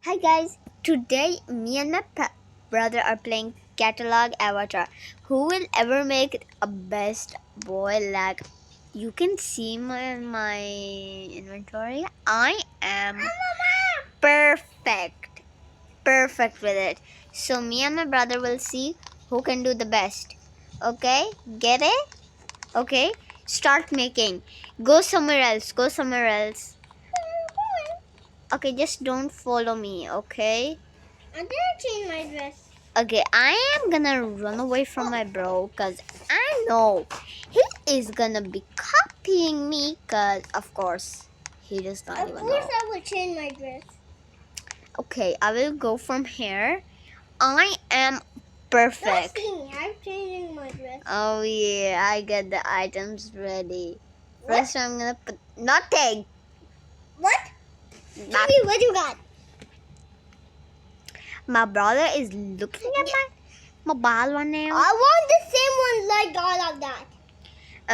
Hi guys, today me and my brother are playing catalog avatar. Who will ever make it a best boy? Like you can see my inventory. I am perfect. Perfect with it. So me and my brother will see who can do the best. Okay? Get it? Okay? Start making. Go somewhere else. Go somewhere else. Okay, just don't follow me, okay? I'm gonna change my dress. Okay, I am gonna run away from my bro because I know he is gonna be copying me because, of course, he does not Of even course, know. I will change my dress. Okay, I will go from here. I am Don't perfect. see me. I'm changing my dress. Oh, yeah, I get the items ready. What? First, I'm gonna put nothing. What? Tell me what you got. My brother is looking at my mobile one now. I want the same one like all of that.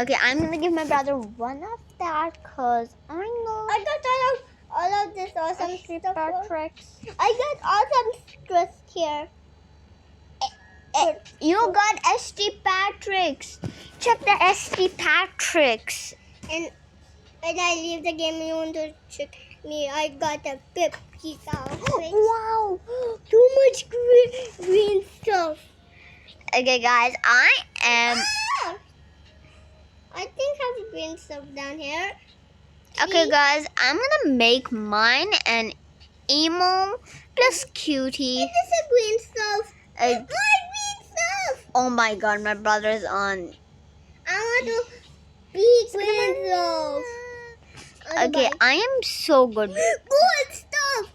Okay, I'm gonna give my brother one of that because I know I got all of this awesome stuff. tricks. I got awesome dress here. You got ST Patrick's. Check the ST Patrick's. And I leave the game. You want to check me? I got a 50,000. Wow. Too much green stuff. Okay, guys, I am. Ah! I think I have green stuff down here. Okay, guys, I'm gonna make mine an emo plus cutie. This is a green stuff. Uh, My green stuff. oh my god, my brother's on. I want to be green stuff. Okay, I am so good. Gold stuff.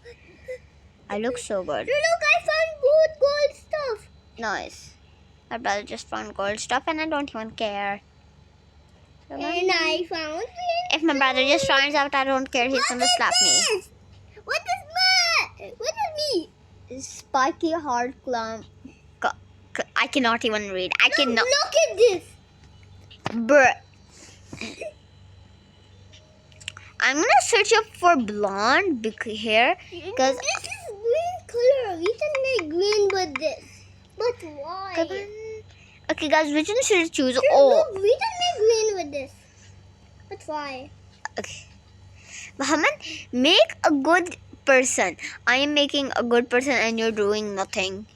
I look so good. Look, I found gold stuff. Nice. My brother just found gold stuff and I don't even care. So And I found green if my brother just finds out I don't care, he's gonna slap me. this? What is that? What is me? Spiky hard clump. I cannot even read. I cannot. Look at this. Bruh. I'm gonna search up for blonde hair because This is green color. We can make green with this. But why? okay, guys, which one should I choose? Look, Oh, we can make green with this. But why? okay. Muhammad, make a good person. I am making a good person and you're doing nothing.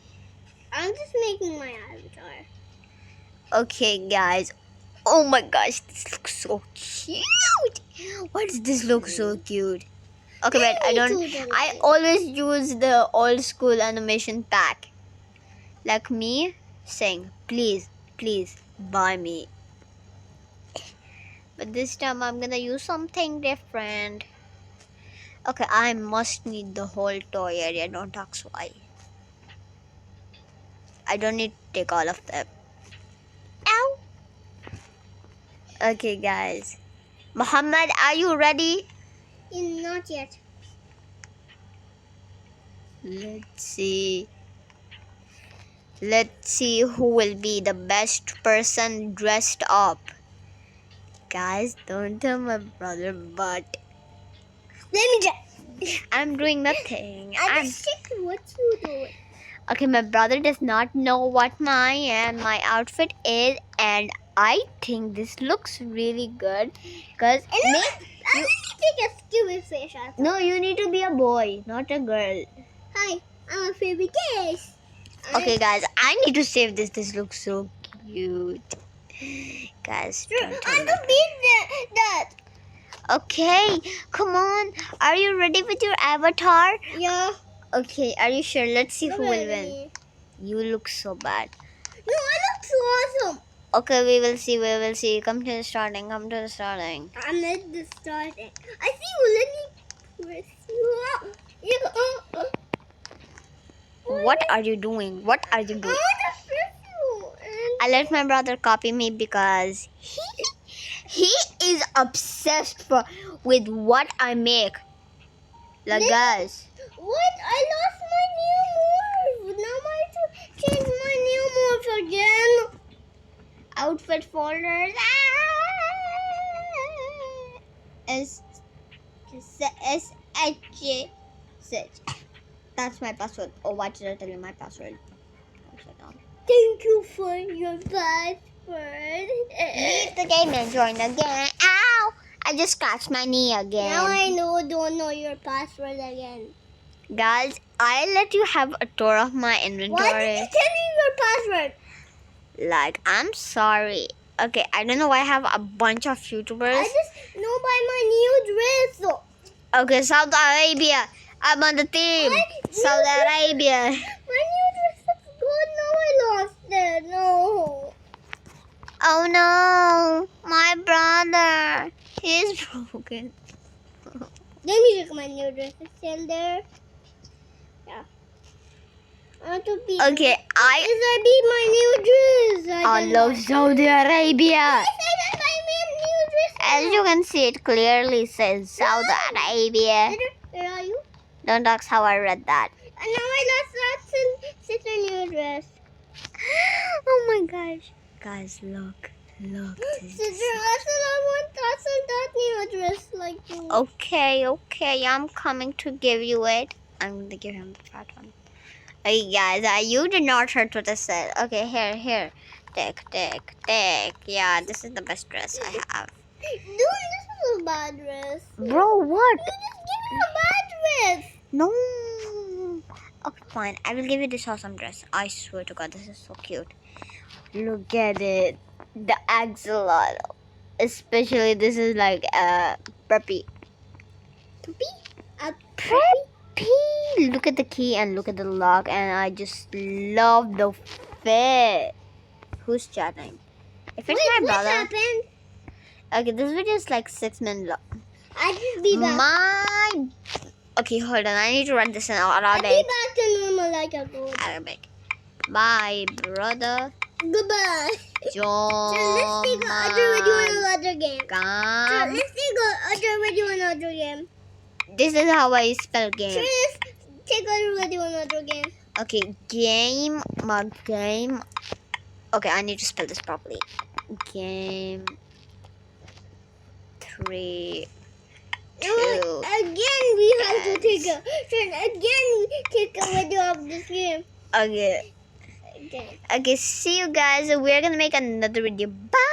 I'm just making my avatar. Okay, guys. Oh my gosh, this looks so cute. Why does this look so cute? Okay, wait, I always use the old school animation pack. Like me saying, please, please buy me. But this time I'm gonna use something different. Okay, I must need the whole toy area. Don't ask why. I don't need to take all of them. Ow! Okay, guys. Muhammad, are you ready? Not yet. Let's see. Let's see who will be the best person dressed up. Guys, don't tell my brother, but Let me just. I'm doing nothing. I'm just checking what you doing. Okay, my brother does not know what my outfit is, and I think this looks really good. Cause Let me take a stupid fish out. no, you need to be a boy, not a girl. Hi, I'm a favorite guest. Okay, guys, I need to save this. This looks so cute. Guys, don't tell I'm me. gonna beat that. Okay, come on. Are you ready with your avatar? Yeah. Okay, are you sure? Let's see who will win. Ready. You look so bad. No, I look so awesome. Okay, we will see. We will see. Come to the starting. Come to the starting. I'm at the starting. I see you. Let me press you up. What are you doing? What are you I doing? want to press you. I let my brother copy me because he is obsessed with what I make. Like guys. What? I lost my new morph. Now I have to change my new morph again. Outfit folders. S H. That's my password. Oh, why did I tell you my password? Upside down. Thank you for your password. Leave the game and join again. Ow! I just scratched my knee again. Now I don't know your password again. Guys, I let you have a tour of my Why inventory. did you tell me your password? Like, I'm sorry. Okay, I don't know why I have a bunch of YouTubers. I just know by my new dress. Okay, Saudi Arabia. I'm on the team. What? Saudi New dress? Arabia. My new dress looks good. Now I lost it. No. Oh no, my brother. He's broken. Let me check my new dress. It's still there. Yeah. I want to be. Okay, Is I be my new dress? I love Saudi Arabia. Yes, I got my new dress. As you can see, it clearly says Saudi Arabia. Where are you? Don't ask how I read that. And now I lost sister new dress. Oh my gosh. Guys, look. Look. Sister, I want that new dress like you. Okay, I'm coming to give you it. I'm going to give him the fat one. Okay, guys, you did not heard what I said. Okay, here. Take. Yeah, this is the best dress I have. Dude, this is a bad dress. Bro, what? You just gave me a bad dress. No. Okay, fine. I will give you this awesome dress. I swear to God, this is so cute. Look at it. The axolotl. Especially, this is like preppy. A Preppy. Look at the key and look at the lock, and I just love the fit. Who's chatting? If it's my what brother. happened? Okay, this video is like 6 minutes long. I just be back. Okay, hold on. I need to run this in I'll Arabic. be back to normal like I told. Arabic. Bye, brother. Goodbye. John. So let's take other video in another game. So let's take other video in another game. This is how I spell So game. let's take other video in another game. Okay, game. Okay, I need to spell this properly. Game 3, 2. Again, we have to take a video of this game. Okay. Again. Okay, see you guys. We're gonna make another video. Bye.